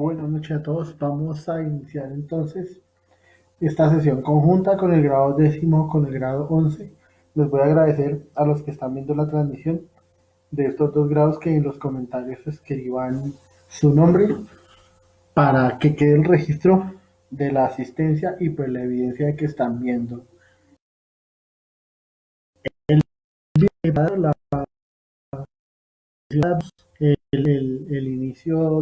Buenas noches a todos. Vamos a iniciar entonces esta sesión conjunta con el grado décimo, con el grado 11. Les voy a agradecer a los que están viendo la transmisión de estos dos grados que en los comentarios escriban su nombre para que quede el registro de la asistencia y pues la evidencia de que están viendo la, el inicio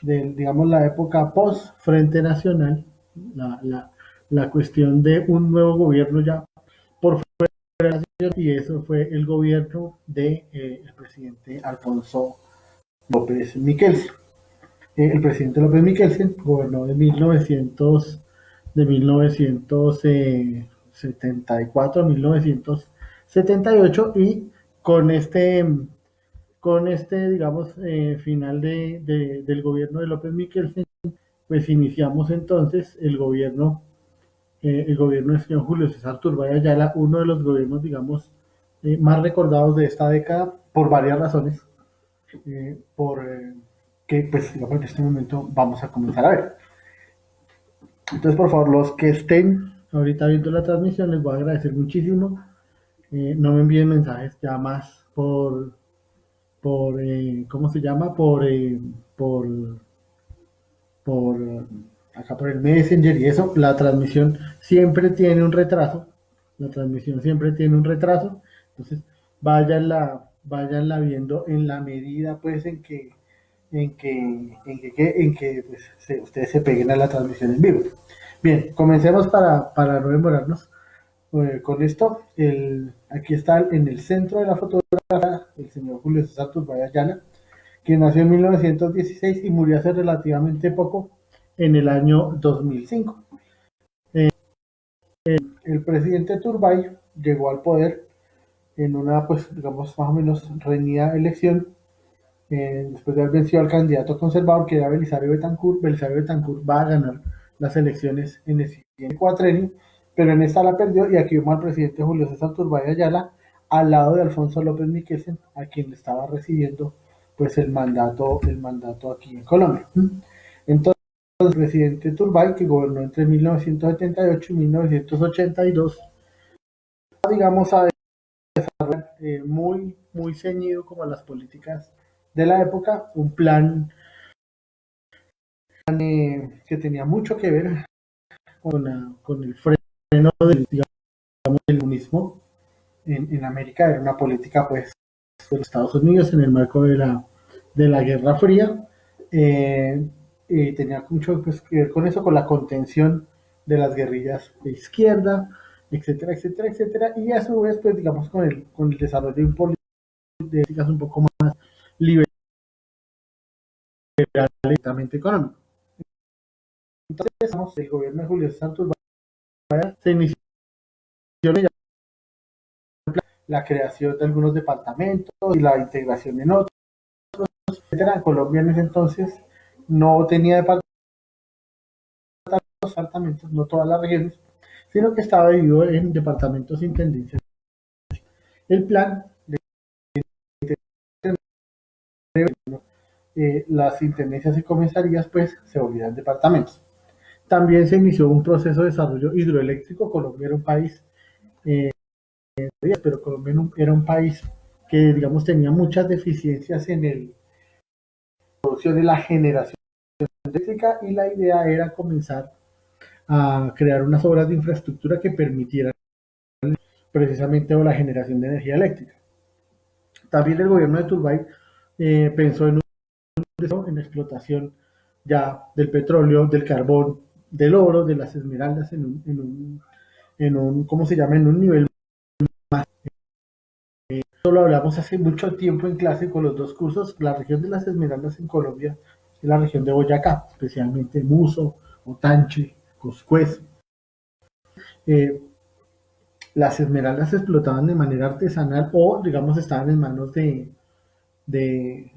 digamos, la época post Frente Nacional, la, la, la cuestión de un nuevo gobierno ya por fuera, y eso fue el gobierno de el presidente Alfonso López Miquelsen. El presidente López Miquelsen gobernó de 1974 a 1978 y con digamos, final del gobierno de López Miquelsen, pues iniciamos entonces el gobierno del señor Julio César Turbay Ayala, uno de los gobiernos, digamos, más recordados de esta década por varias razones, que pues digamos en este momento vamos a comenzar a ver. Entonces, por favor, los que estén ahorita viendo la transmisión, les voy a agradecer muchísimo. No me envíen mensajes ya más ¿cómo se llama? Por, por acá por el Messenger y eso, la transmisión siempre tiene un retraso, entonces váyanla viendo en la medida pues en que pues, ustedes se peguen a la transmisión en vivo. Bien, comencemos para no demorarnos. Con esto, aquí está en el centro de la fotografía el señor Julio César Turbay Ayala, quien nació en 1916 y murió hace relativamente poco, en el año 2005. El presidente Turbay llegó al poder en una, pues, digamos, más o menos reñida elección, después de haber vencido al candidato conservador, que era Belisario Betancur. Belisario Betancur va a ganar las elecciones en el siguiente cuatrenio, pero en esta la perdió y aquí vemos al presidente Julio César Turbay Ayala al lado de Alfonso López Miquelsen, a quien le estaba recibiendo pues el mandato aquí en Colombia. Entonces, el presidente Turbay, que gobernó entre 1978 y 1982, digamos, a muy ceñido como a las políticas de la época, un plan que tenía mucho que ver con el freno del comunismo en América. Era una política pues de los Estados Unidos en el marco de la Guerra Fría, y tenía mucho pues, que ver con eso, con la contención de las guerrillas de izquierda, etcétera, etcétera, etcétera, y a su vez, pues digamos, con el desarrollo de políticas un poco más liberales, económico. Entonces, el gobierno de Julio César Turbay se inició la creación de algunos departamentos y la integración en otros, etcétera. Colombia en ese entonces no tenía departamentos, no todas las regiones, sino que estaba dividido en departamentos e intendencias. El plan de las intendencias y comisarías pues se volvían departamentos. También se inició un proceso de desarrollo hidroeléctrico. Colombia era un país, pero Colombia era un país que, digamos, tenía muchas deficiencias en la producción y la generación eléctrica, y la idea era comenzar a crear unas obras de infraestructura que permitieran precisamente la generación de energía eléctrica. También el gobierno de Turbay pensó en la explotación ya del petróleo, del carbón, del oro, de las esmeraldas en un ¿cómo se llama? En un nivel más. Esto lo hablamos hace mucho tiempo en clase con los dos cursos. La región de las esmeraldas en Colombia es la región de Boyacá, especialmente Muso, Otanche, Coscuez. Eh, las esmeraldas se explotaban de manera artesanal o, digamos, estaban en manos de, de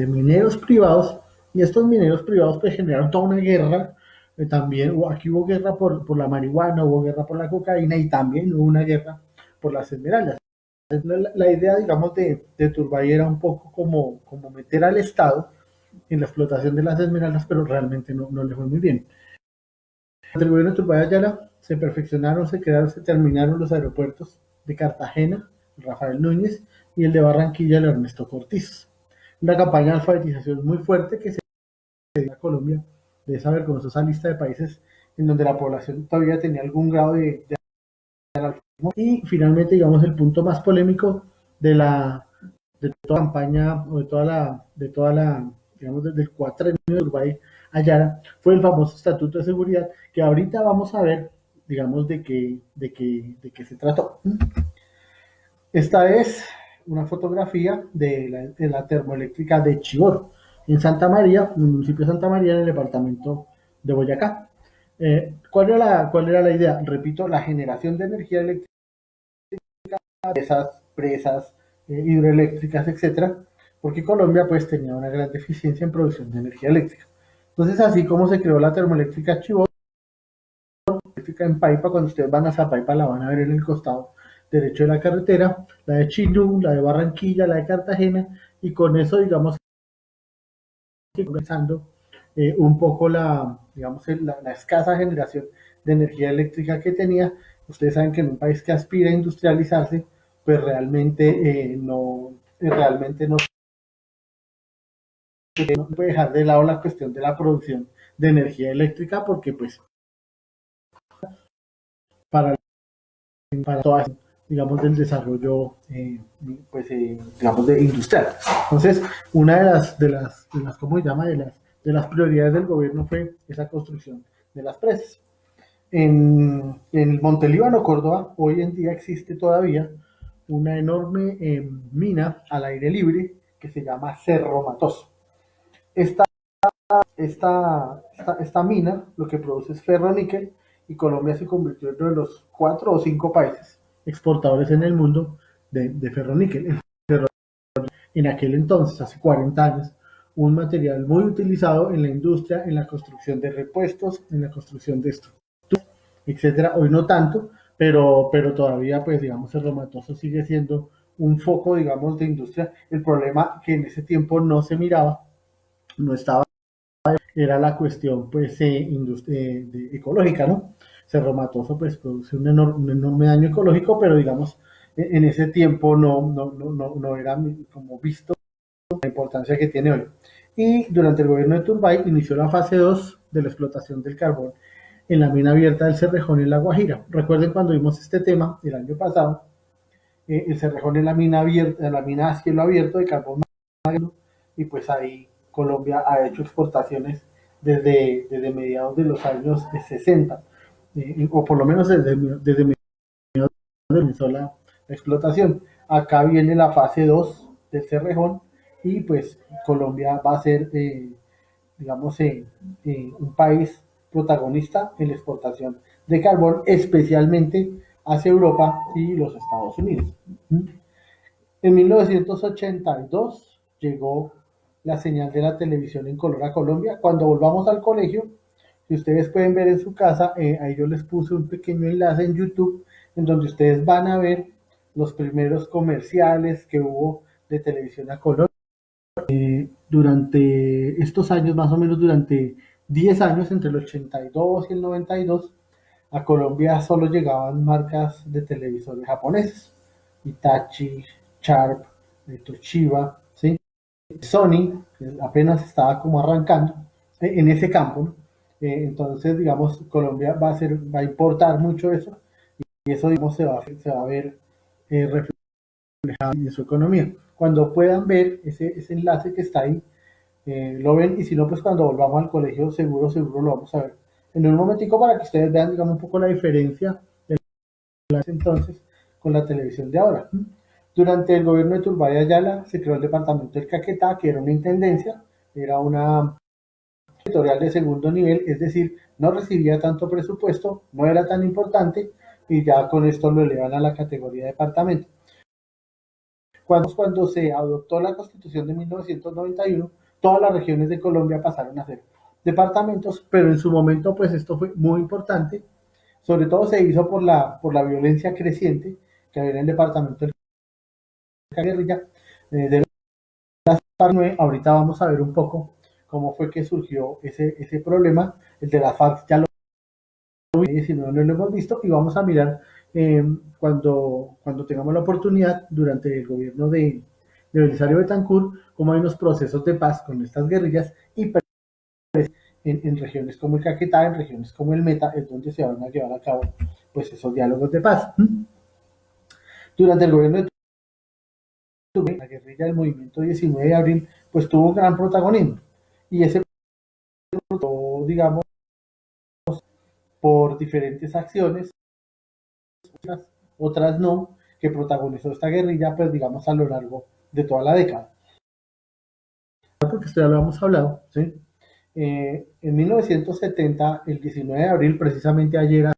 mineros privados, y estos mineros privados pues generaron toda una guerra. También aquí hubo guerra por la marihuana, hubo guerra por la cocaína y también hubo una guerra por las esmeraldas. La idea, digamos, de Turbay era un poco como meter al Estado en la explotación de las esmeraldas, pero realmente no le fue muy bien. Durante el gobierno de Turbay Ayala se perfeccionaron, se crearon, se terminaron los aeropuertos de Cartagena, Rafael Núñez, y el de Barranquilla, el Ernesto Cortiz. Una campaña de alfabetización muy fuerte que se dio a Colombia de esa vergonzosa lista de países en donde la población todavía tenía algún grado de analfabetismo. Y finalmente, digamos, el punto más polémico de la de toda la campaña o de toda la digamos, desde el cuatrenio de Uruguay Ayala, fue el famoso Estatuto de Seguridad, que ahorita vamos a ver, digamos, de qué se trató. Esta es una fotografía de la termoeléctrica de Chivor, en Santa María, en el municipio de Santa María, en el departamento de Boyacá. ¿Cuál era la idea? Repito, la generación de energía eléctrica de esas presas hidroeléctricas, etcétera, porque Colombia pues tenía una gran deficiencia en producción de energía eléctrica. Entonces, así como se creó la termoeléctrica Chivor, eléctrica en Paipa, cuando ustedes van a Zapaipa la van a ver en el costado derecho de la carretera, la de Chilú, la de Barranquilla, la de Cartagena, y con eso, digamos, que comenzando un poco digamos, la escasa generación de energía eléctrica que tenía. Ustedes saben que en un país que aspira a industrializarse, pues realmente no puede dejar de lado la cuestión de la producción de energía eléctrica, porque pues para, para todas, digamos, del desarrollo, digamos, de industrial. Entonces, una de las ¿cómo se llama? De las prioridades del gobierno fue esa construcción de las presas. En Montelíbano, Córdoba, hoy en día existe todavía una enorme mina al aire libre que se llama Cerro Matoso. Esta, esta mina lo que produce es ferroníquel, y Colombia se convirtió en uno de los 4 o 5 países exportadores en el mundo de ferroníquel. En aquel entonces, hace 40 años, un material muy utilizado en la industria, en la construcción de repuestos, en la construcción de estructuras, etcétera. Hoy no tanto, pero todavía, pues, digamos, el romatoso sigue siendo un foco, digamos, de industria. El problema que en ese tiempo no se miraba, no estaba, era la cuestión, pues, ecológica, ¿no? Cerro Matoso, pues, produce un enorme daño ecológico, pero, digamos, en ese tiempo no era como visto la importancia que tiene hoy. Y durante el gobierno de Turbay inició la fase 2 de la explotación del carbón en la mina abierta del Cerrejón en La Guajira. Recuerden cuando vimos este tema el año pasado, el Cerrejón es la mina abierta, la mina a cielo abierto de carbón magno, y pues ahí Colombia ha hecho exportaciones desde mediados de los años 60, o por lo menos desde mediados comenzó la explotación. Acá viene la fase 2 del Cerrejón, y pues Colombia va a ser, digamos, un país protagonista en la exportación de carbón, especialmente hacia Europa y los Estados Unidos. En 1982 llegó la señal de la televisión en color a Colombia. Cuando volvamos al colegio, si ustedes pueden ver en su casa, ahí yo les puse un pequeño enlace en YouTube en donde ustedes van a ver los primeros comerciales que hubo de televisión a color. Durante estos años, más o menos durante 10 años, entre el 82 y el 92, a Colombia solo llegaban marcas de televisores japoneses: Hitachi, Sharp, Toshiba, ¿sí? Sony, que apenas estaba como arrancando en ese campo, ¿no? Entonces, digamos, Colombia va a importar mucho eso, y eso, digamos, se va a ver reflejado en su economía. Cuando puedan ver ese enlace que está ahí, lo ven, y si no, pues cuando volvamos al colegio, seguro lo vamos a ver en un momentico, para que ustedes vean, digamos, un poco la diferencia de entonces con la televisión de ahora. Durante el gobierno de Turbay Ayala se creó el departamento del Caquetá, que era una intendencia, era una territorial de segundo nivel, es decir, no recibía tanto presupuesto, no era tan importante, y ya con esto lo elevan a la categoría de departamento. Cuando se adoptó la Constitución de 1991, todas las regiones de Colombia pasaron a ser departamentos, pero en su momento, pues esto fue muy importante. Sobre todo se hizo por la violencia creciente que había en el departamento del guerrilla de las FARC. Ahorita vamos a ver un poco cómo fue que surgió ese problema. El de las FARC ya lo vimos, si no, no lo hemos visto, y vamos a mirar cuando tengamos la oportunidad durante el gobierno de Belisario Betancur, cómo hay unos procesos de paz con estas guerrillas y en regiones como el Caquetá, en regiones como el Meta, es donde se van a llevar a cabo pues esos diálogos de paz. Durante el gobierno de Tuve, la guerrilla del movimiento 19 de abril, pues tuvo un gran protagonismo. Y ese, digamos, por diferentes acciones, otras no, que protagonizó esta guerrilla, pues digamos, a lo largo de toda la década. Porque esto ya lo hemos hablado, ¿sí? En 1970, el 19 de abril, precisamente ayer,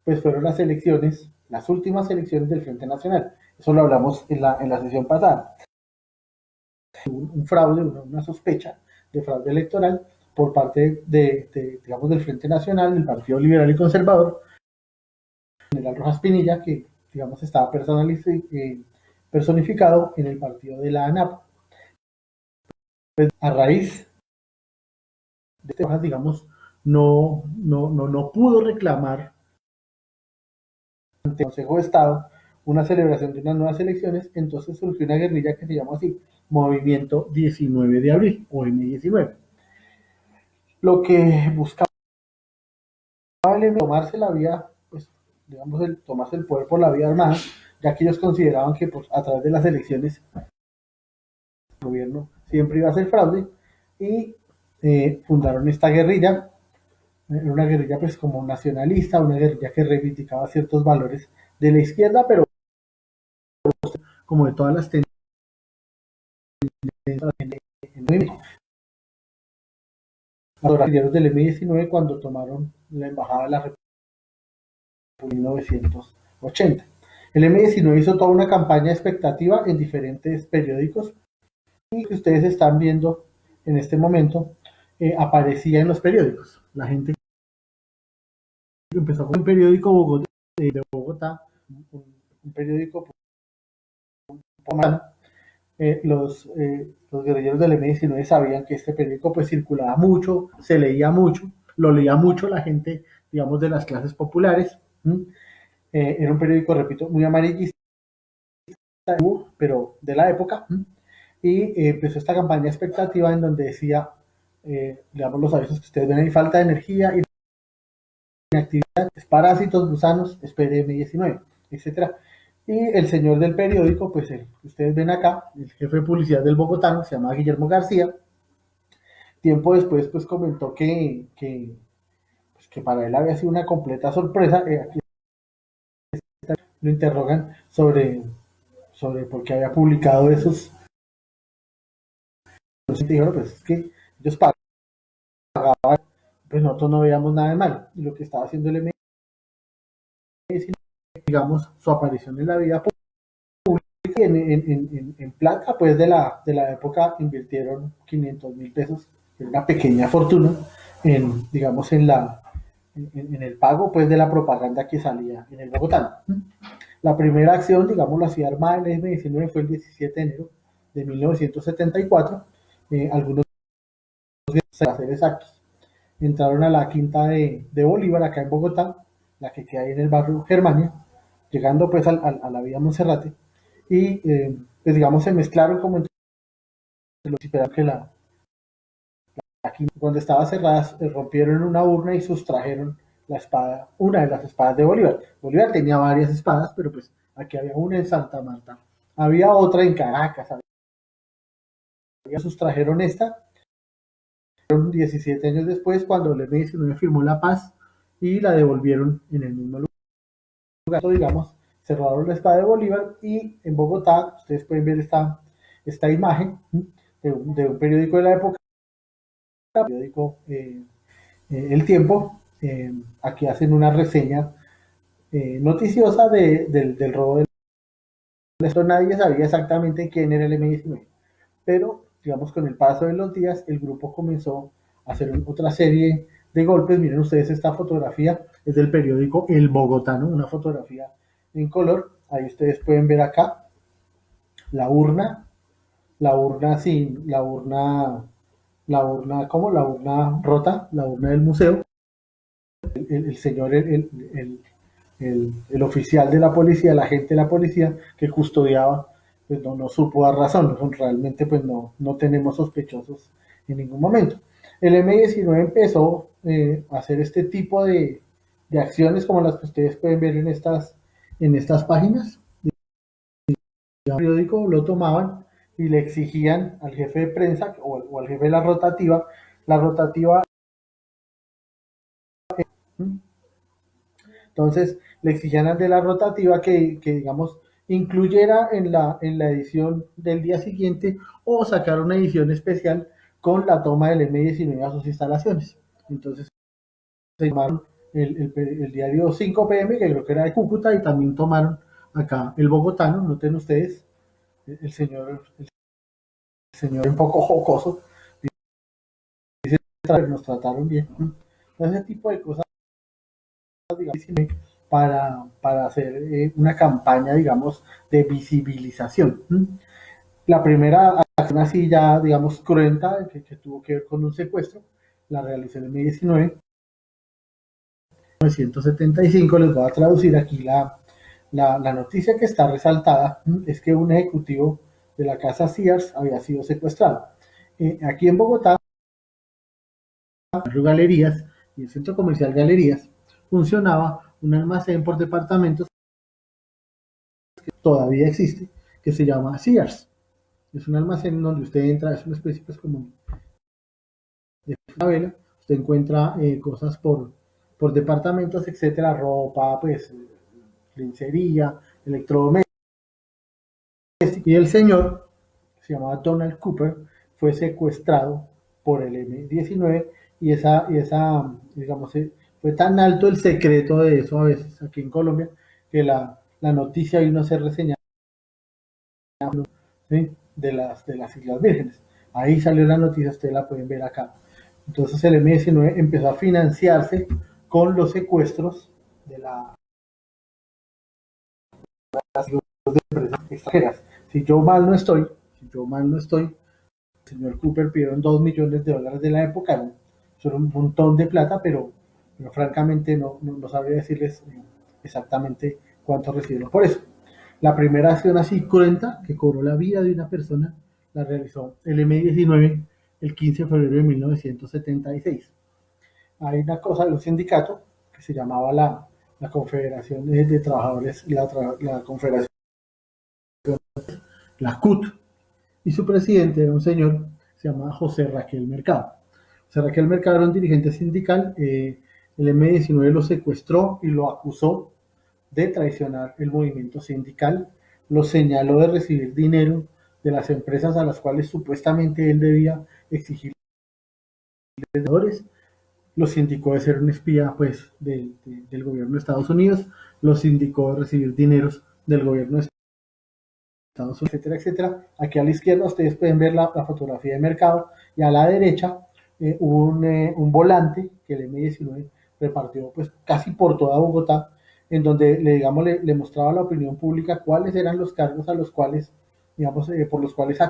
pues fueron las elecciones, las últimas elecciones del Frente Nacional. Eso lo hablamos en la sesión pasada. Un fraude, una sospecha de fraude electoral por parte digamos, del Frente Nacional, del Partido Liberal y Conservador, General Rojas Pinilla, que digamos estaba personificado en el partido de la ANAP. Pues, a raíz de este, digamos, no pudo reclamar ante el Consejo de Estado una celebración de unas nuevas elecciones, entonces surgió una guerrilla que se llama así, Movimiento 19 de Abril, o M19. Lo que buscaba tomarse la vía, pues, digamos, tomarse el poder por la vía armada, ya que ellos consideraban que pues, a través de las elecciones el gobierno siempre iba a ser fraude, y fundaron esta guerrilla. Era una guerrilla pues como nacionalista, una guerrilla que reivindicaba ciertos valores de la izquierda, pero como de todas las tendencias en México. Los guerrilleros del M-19 cuando tomaron la embajada de la República en 1980. El M-19 hizo toda una campaña expectativa en diferentes periódicos y que ustedes están viendo en este momento aparecía en los periódicos. La gente empezó con un periódico de Bogotá, un periódico los guerrilleros del M-19 sabían que este periódico pues circulaba mucho, se leía mucho, lo leía mucho la gente, digamos, de las clases populares. Era un periódico, repito, muy amarillista, pero de la época. Y empezó esta campaña expectativa en donde decía, digamos, los avisos que ustedes ven ahí, falta de energía, inactividad, parásitos, gusanos, PM19, etcétera. Y el señor del periódico, pues ustedes ven acá, el jefe de publicidad del Bogotano, se llama Guillermo García. Tiempo después, pues comentó pues, que para él había sido una completa sorpresa. Aquí lo interrogan sobre por qué había publicado esos. Entonces dijeron, pues es que ellos pagaban, pues nosotros no veíamos nada de malo. Y lo que estaba haciendo el MS, digamos, su aparición en la vida pública, en plata, pues de la época invirtieron 500.000 pesos, una pequeña fortuna, digamos, en el pago pues de la propaganda que salía en el Bogotá. La primera acción, digamos, la ciudad armada del M-19 fue el 17 de enero de 1974. Algunos hacer actos entraron a la quinta de Bolívar, acá en Bogotá, la que queda ahí en el barrio Germania, llegando pues a la vía Monserrate, y pues digamos se mezclaron como entre los que esperaban que aquí cuando estaba cerrada rompieron una urna y sustrajeron la espada, una de las espadas de Bolívar. Bolívar tenía varias espadas, pero pues aquí había una en Santa Marta, había otra en Caracas, sustrajeron esta 17 años después cuando el M-19 firmó la paz y la devolvieron en el mismo lugar, digamos, cerraron la espada de Bolívar. Y en Bogotá ustedes pueden ver esta imagen de un periódico de la época, periódico El Tiempo. Aquí hacen una reseña noticiosa del robo de esto. Nadie sabía exactamente quién era el M-19, pero digamos con el paso de los días el grupo comenzó a hacer otra serie de golpes. Miren ustedes esta fotografía, es del periódico El Bogotano, una fotografía en color, Ahí ustedes pueden ver acá la urna, sin, ¿cómo? La urna rota, la urna del museo. El señor, el oficial de la policía, el agente de la policía que custodiaba, pues no supo dar razón. Realmente pues no tenemos sospechosos en ningún momento. El M19 empezó a hacer este tipo de acciones como las que ustedes pueden ver en estas páginas. El periódico lo tomaban y le exigían al jefe de prensa o al jefe de la rotativa. Entonces, le exigían al de la rotativa digamos, incluyera en la edición del día siguiente o sacar una edición especial con la toma del M19 a sus instalaciones. Entonces, se llamaron el diario 5 PM, que creo que era de Cúcuta, y también tomaron acá el bogotano, noten ustedes, el señor un poco jocoso, dice, nos trataron bien. Ese tipo de cosas, digamos, para hacer una campaña, digamos, de visibilización. La primera acción así ya, digamos, cruenta, que tuvo que ver con un secuestro, la realizó en el 1975. Les voy a traducir aquí la noticia que está resaltada, es que un ejecutivo de la casa Sears había sido secuestrado. Aquí en Bogotá, Galerías y el centro comercial Galerías, funcionaba un almacén por departamentos que todavía existe, que se llama Sears. Es un almacén donde usted entra, es una especie pues como de favela, usted encuentra cosas por departamentos, etcétera, ropa, pues, lencería, electrodomésticos. Y el señor, que se llamaba Donald Cooper, fue secuestrado por el M19 y esa, digamos, fue tan alto el secreto de eso a veces aquí en Colombia que la noticia vino a ser reseñada, ¿sí? de las Islas Vírgenes. Ahí salió la noticia, ustedes la pueden ver acá. Entonces el M19 empezó a financiarse con los secuestros de las empresas extranjeras. Si yo mal no estoy, el señor Cooper pidieron $2 millones de la época, eso era un montón de plata, pero francamente no sabría decirles exactamente cuánto recibieron por eso. La primera acción así cruenta que cobró la vida de una persona la realizó el M19 el 15 de febrero de 1976. Hay una cosa de un sindicato que se llamaba la Confederación de Trabajadores, la Confederación, la CUT, y su presidente era un señor que se llamaba José Raquel Mercado. José Raquel Mercado era un dirigente sindical, el M19 lo secuestró y lo acusó de traicionar el movimiento sindical, lo señaló de recibir dinero de las empresas a las cuales supuestamente él debía exigir vendedores, los indicó de ser un espía pues del gobierno de Estados Unidos, los indicó de recibir dineros del gobierno de Estados Unidos, etcétera, etcétera. Aquí a la izquierda ustedes pueden ver la fotografía de Mercado y a la derecha hubo un volante que el M19 repartió pues casi por toda Bogotá, en donde digamos, le mostraba a la opinión pública cuáles eran los cargos a los cuales, digamos, por los cuales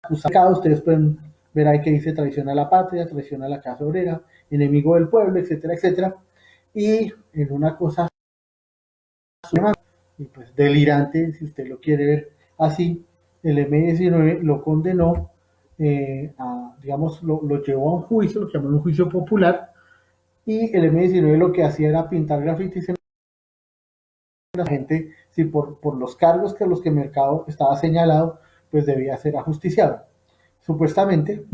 acusado. Ustedes pueden ver ahí que dice traición a la patria, traición a la casa obrera, enemigo del pueblo, etcétera, etcétera. Y en una cosa y pues delirante, si usted lo quiere ver así, el M19 lo condenó, digamos, lo llevó a un juicio, lo que llaman un juicio popular, y el M19 lo que hacía era pintar grafitis en la gente, si por los cargos que los que Mercado estaba señalado, pues debía ser ajusticiado. Supuestamente,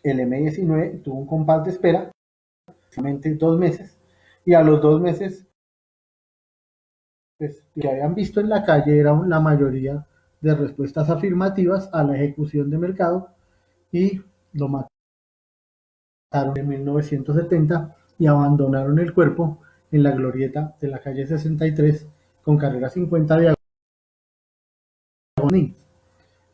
el M19 tuvo un compás de espera, aproximadamente 2 meses, y a los 2 meses, pues, que habían visto en la calle era la mayoría de respuestas afirmativas a la ejecución de Mercado y lo mataron en 1970 y abandonaron el cuerpo en la glorieta de la calle 63 con carrera 50 de agonía.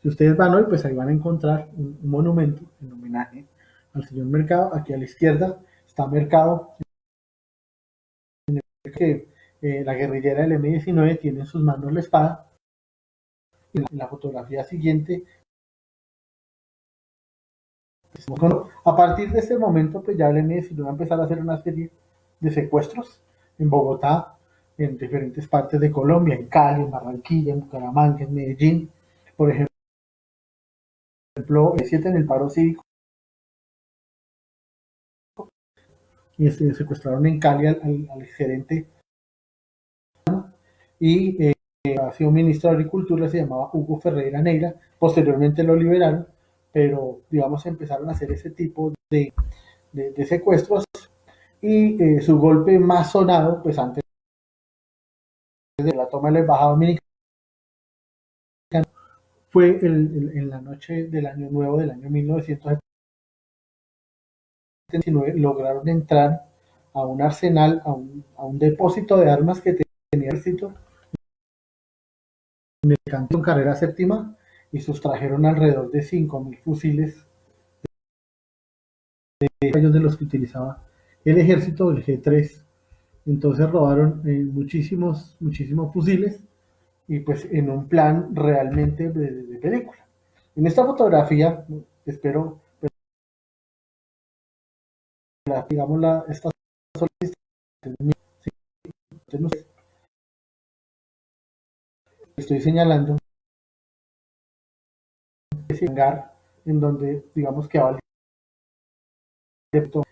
Si ustedes van hoy, pues ahí van a encontrar un monumento en homenaje al señor Mercado. Aquí a la izquierda está Mercado, que la guerrillera del M-19 tiene en sus manos la espada. En la fotografía siguiente, a partir de este momento, pues ya el M-19 va a empezar a hacer una serie de secuestros en Bogotá, en diferentes partes de Colombia, en Cali, en Barranquilla, en Bucaramanga, en Medellín. Por ejemplo, el 7 en el paro cívico, y se secuestraron en Cali al gerente y ha sido ministro de Agricultura, se llamaba Hugo Ferreira Neira. Posteriormente lo liberaron, pero digamos empezaron a hacer ese tipo de secuestros, y su golpe más sonado, pues antes de la toma de la embajada dominicana, fue en la noche del año nuevo del año 1979. Lograron entrar a un arsenal, a un depósito de armas que tenía el ejército en el Cantón Carrera Séptima, y sustrajeron alrededor de 5.000 fusiles, de los que utilizaba el ejército, el G3. Entonces robaron muchísimos fusiles, y pues en un plan realmente de película. En esta fotografía, espero, pues, digamos, esta estoy señalando ese hangar en donde, digamos, que va el depto.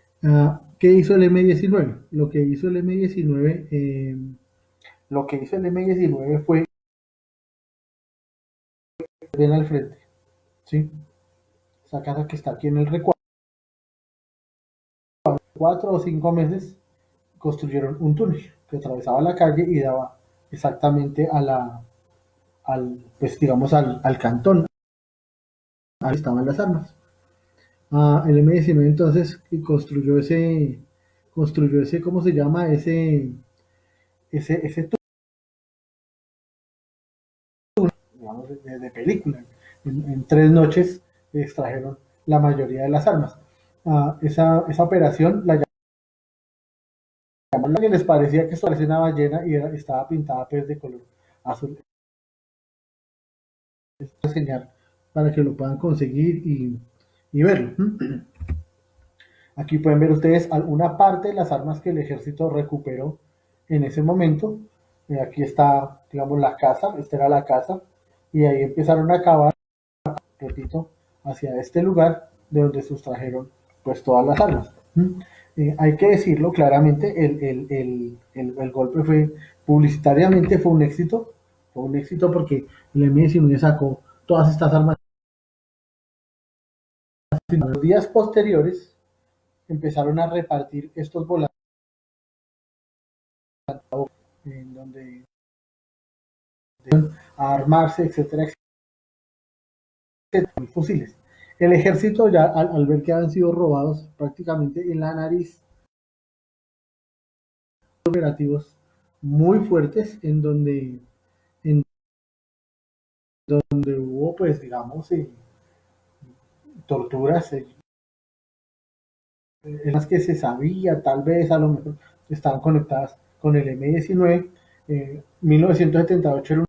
¿Qué hizo el M-19? Lo que hizo el M-19 fue ven al frente, ¿sí? Esa casa que está aquí en el recuadro, 4 o 5 meses construyeron un túnel que atravesaba la calle y daba exactamente pues digamos, al cantón, ahí estaban las armas. El M-19 entonces construyó ese, ¿cómo se llama? Ese túnel, digamos, de película. En 3 noches extrajeron la mayoría de las armas. Esa operación la llamaron, que les parecía que esto parecía una ballena y estaba pintada pues de color azul. Es una señal para que lo puedan conseguir y verlo. Aquí pueden ver ustedes alguna parte de las armas que el ejército recuperó en ese momento. Aquí está, digamos, la casa, esta era la casa, y ahí empezaron a cavar, repito, hacia este lugar de donde sustrajeron pues todas las armas. Hay que decirlo claramente, el golpe publicitariamente fue un éxito porque el M-19 sacó todas estas armas. En los días posteriores empezaron a repartir estos volantes en donde a armarse, etcétera, etcétera, fusiles. El ejército ya al ver que habían sido robados prácticamente en la nariz, operativos muy fuertes en donde hubo, pues digamos, torturas, en las que se sabía, tal vez a lo mejor estaban conectadas con el M-19. 1978 era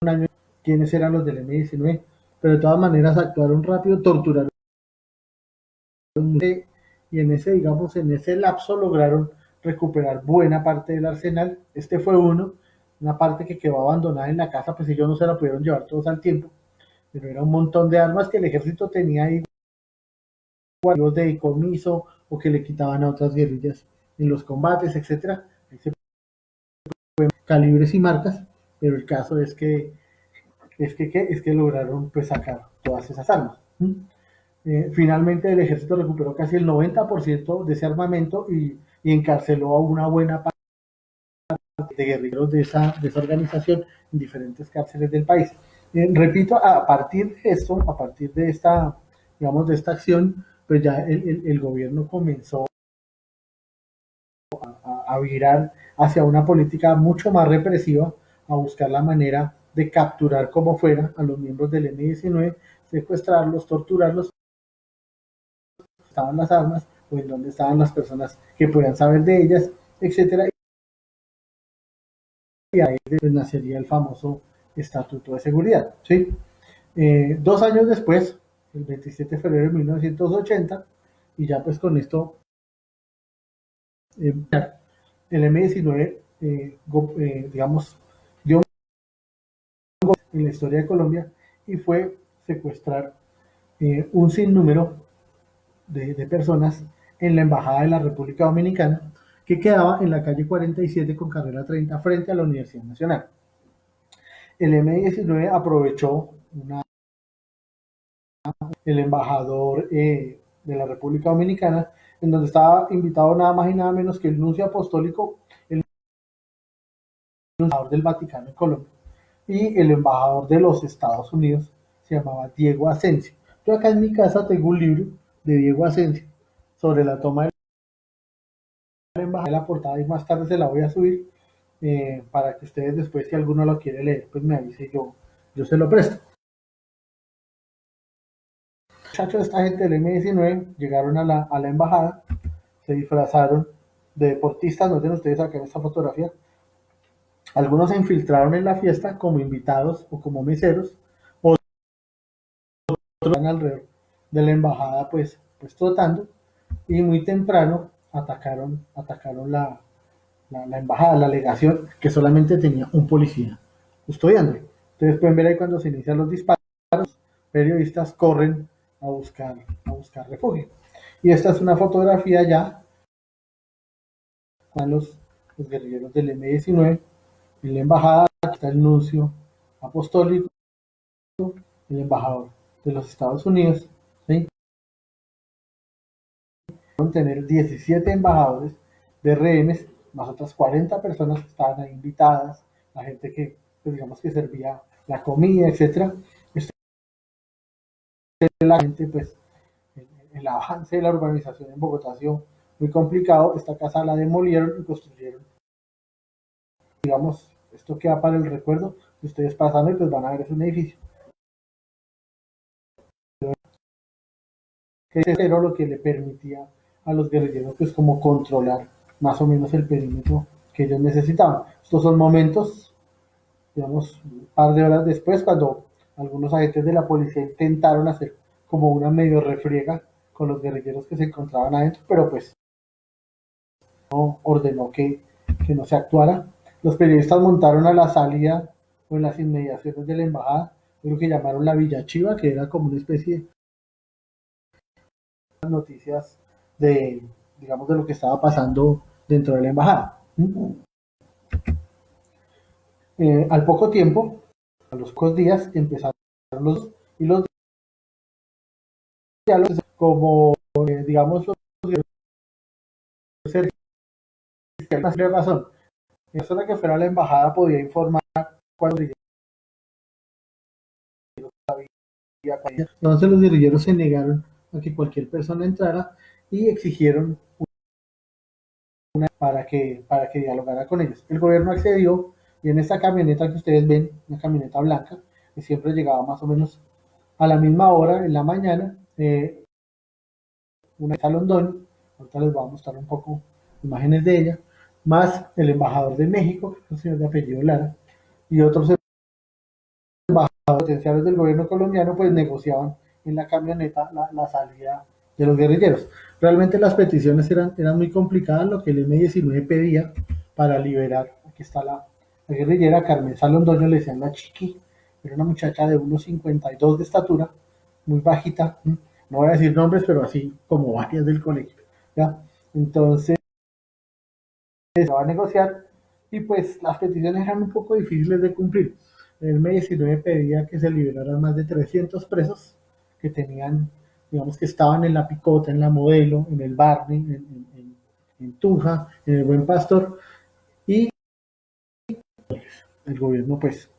un año, quiénes eran los del M-19, pero de todas maneras actuaron rápido, torturaron, y digamos, en ese lapso lograron recuperar buena parte del arsenal. Este fue una parte que quedó abandonada en la casa, pues ellos no se la pudieron llevar todos al tiempo, pero era un montón de armas que el ejército tenía ahí, de decomiso, o que le quitaban a otras guerrillas en los combates, etcétera. Calibres y marcas, pero el caso es que lograron pues sacar todas esas armas. Finalmente el ejército recuperó casi el 90% de ese armamento, y encarceló a una buena parte de guerrilleros de esa organización en diferentes cárceles del país. Repito, a partir de esto, a partir de esta, digamos, de esta acción, pues ya el gobierno comenzó a virar hacia una política mucho más represiva, a buscar la manera de capturar como fuera a los miembros del M-19, secuestrarlos, torturarlos, estaban las armas o en dónde estaban las personas que podían saber de ellas, etcétera. y ahí pues, nacería el famoso Estatuto de Seguridad. ¿Sí? 2 años después, el 27 de febrero de 1980, y ya pues con esto, el M-19, digamos, dio en la historia de Colombia y fue secuestrar un sinnúmero de personas en la Embajada de la República Dominicana, que quedaba en la calle 47 con carrera 30 frente a la Universidad Nacional. El M-19 aprovechó el embajador de la República Dominicana, en donde estaba invitado nada más y nada menos que el nuncio apostólico, el embajador del Vaticano en Colombia, y el embajador de los Estados Unidos, se llamaba Diego Asensio. Yo acá en mi casa tengo un libro de Diego Asensio sobre la toma de la embajada, de la portada, y más tarde se la voy a subir para que ustedes después, si alguno lo quiere leer, pues me avise, yo se lo presto. Muchachos, esta gente del M-19 llegaron a la embajada, se disfrazaron de deportistas, noten ustedes acá en esta fotografía. Algunos se infiltraron en la fiesta como invitados o como meseros, otros están alrededor de la embajada pues trotando, y muy temprano atacaron la embajada, la legación, que solamente tenía un policía custodiando. Ustedes pueden ver ahí cuando se inician los disparos, periodistas corren a buscar refugio. Y esta es una fotografía ya con los guerrilleros del M-19 en la embajada. Aquí está el nuncio apostólico, el embajador de los Estados Unidos. ¿Sí? Tener 17 embajadores de rehenes, más otras 40 personas que estaban ahí invitadas, la gente que, pues digamos que servía la comida, etcétera. La gente, pues, el avance de la urbanización en Bogotá ha sido muy complicado. Esta casa la demolieron y construyeron, digamos, esto queda para el recuerdo. Si ustedes pasan y pues van a ver, es un edificio que era lo que le permitía a los guerrilleros pues como controlar más o menos el perímetro que ellos necesitaban. Estos son momentos, digamos, un par de horas después, cuando algunos agentes de la policía intentaron hacer como una medio refriega con los guerrilleros que se encontraban adentro, pero pues no ordenó que no se actuara. Los periodistas montaron a la salida o en las inmediaciones de la embajada lo que llamaron la Villa Chiva, que era como una especie de noticias de, digamos, de lo que estaba pasando dentro de la embajada. Al poco tiempo, a los pocos días, empezaron los diálogos como, digamos, los una razón. La persona que fuera a la embajada podía informar cuando entonces los guerrilleros se negaron a que cualquier persona entrara y exigieron para que dialogara con ellos. El gobierno accedió y en esta camioneta que ustedes ven, una camioneta blanca, que siempre llegaba más o menos a la misma hora en la mañana, una de Londoño, ahorita les voy a mostrar un poco imágenes de ella, más el embajador de México, que es un señor de apellido Lara, y otros potenciales del gobierno colombiano, pues negociaban en la camioneta la salida de los guerrilleros. Realmente las peticiones eran muy complicadas. Lo que el M-19 pedía para liberar, aquí está la guerrillera Carmen Londoño, le decían la Chiqui, era una muchacha de unos 52 de estatura, muy bajita, no voy a decir nombres, pero así como varias del colegio, ¿ya? Entonces se va a negociar y pues las peticiones eran un poco difíciles de cumplir. El M-19 pedía que se liberaran más de 300 presos que tenían, digamos, que estaban en la Picota, en la Modelo, en el Barney, en Tunja, en el Buen Pastor, y el gobierno pues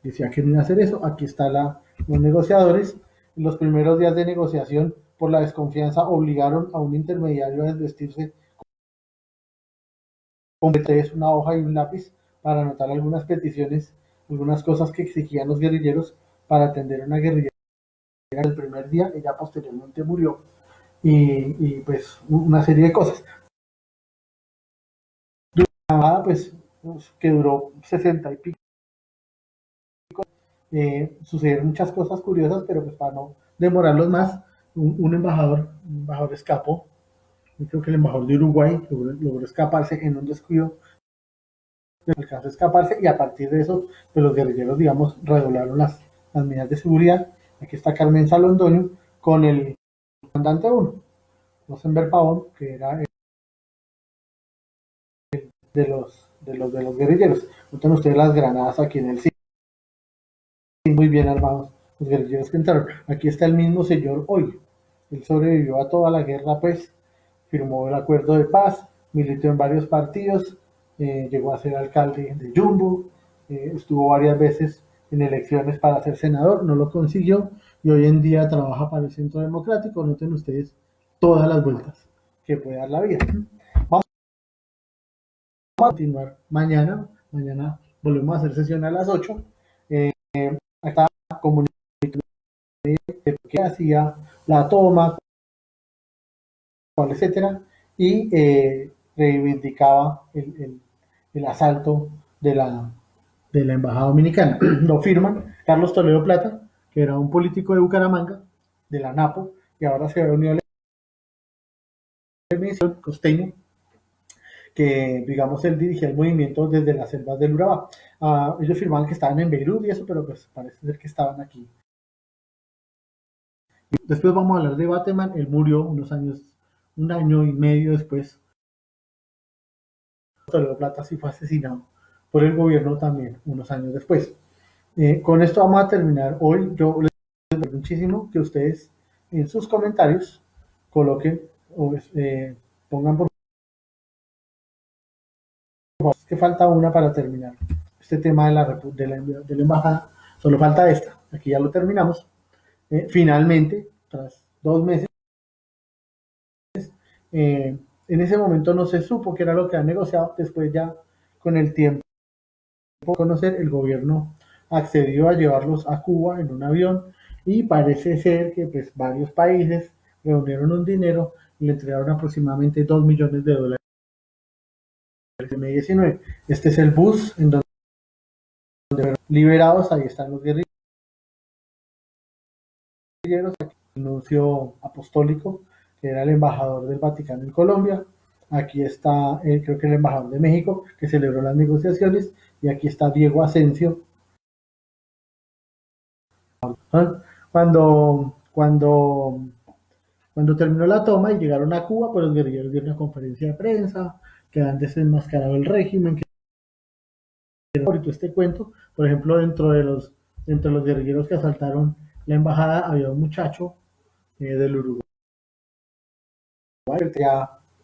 decía que no iba a hacer eso. Aquí están los negociadores. En los primeros días de negociación, por la desconfianza, obligaron a un intermediario a desvestirse con una hoja y un lápiz para anotar algunas peticiones, algunas cosas que exigían los guerrilleros para atender a una guerrillera el primer día. Ella posteriormente murió, y pues una serie de cosas. Pues que duró 60 y pico. Sucedieron muchas cosas curiosas, pero pues para no demorarlos más, un embajador escapó. Yo creo que el embajador de Uruguay logró escaparse en un descuido, alcanzó a escaparse y a partir de eso, pues los guerrilleros, digamos, redoblaron las medidas de seguridad. Aquí está Carmen Salondoño con el comandante 1, Rosenberg Pavón, que era de los guerrilleros. Notan ustedes las granadas aquí en el sitio, muy bien armados los guerrilleros que entraron. Aquí está el mismo señor hoy. Él sobrevivió a toda la guerra, pues, firmó el acuerdo de paz, militó en varios partidos, llegó a ser alcalde de Jumbo, estuvo varias veces en elecciones para ser senador, no lo consiguió y hoy en día trabaja para el Centro Democrático. Noten ustedes todas las vueltas que puede dar la vida. Vamos a continuar mañana. Mañana volvemos a hacer sesión a las 8. Acá comunicando qué hacía, la toma, etcétera, y reivindicaba el asalto de la embajada dominicana. Lo firman Carlos Toledo Plata, que era un político de Bucaramanga, de la Napo, y ahora se ha unido a la misión costeño, que digamos él dirigía el movimiento desde las selvas del Urabá. Ellos firmaban que estaban en Beirut y eso, pero pues parece ser que estaban aquí. Después vamos a hablar de Bateman. Él murió un año y medio después. Toledo Plata sí fue asesinado por el gobierno también unos años después. Con esto vamos a terminar hoy. Yo les pido muchísimo que ustedes en sus comentarios coloquen o pongan por favor que falta una para terminar este tema de la embajada. Solo falta esta. Aquí ya lo terminamos. Finalmente, tras 2 meses, en ese momento no se supo qué era lo que han negociado. Después ya con el tiempo de conocer, el gobierno accedió a llevarlos a Cuba en un avión y parece ser que pues varios países reunieron un dinero y le entregaron aproximadamente $2 millones en 2019. Este es el bus en donde fueron liberados. Ahí están los guerrilleros, el nuncio apostólico, que era el embajador del Vaticano en Colombia. Aquí está, creo que el embajador de México, que celebró las negociaciones, y aquí está Diego Asensio. Cuando terminó la toma y llegaron a Cuba, pues los guerrilleros dieron una conferencia de prensa, que han desenmascarado el régimen, que ahorita este cuento. Por ejemplo, dentro de los guerrilleros que asaltaron la embajada, había un muchacho del Uruguay,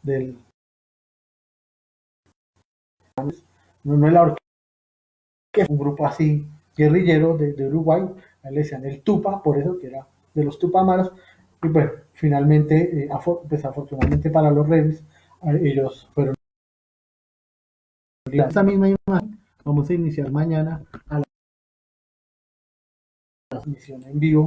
del, no es la orquesta, un grupo así guerrillero de Uruguay. A él le decían el Tupa, por eso que era de los Tupamaros. Y bueno, finalmente, pues afortunadamente para los redes, ellos fueron. Esa misma imagen vamos a iniciar mañana a la transmisión en vivo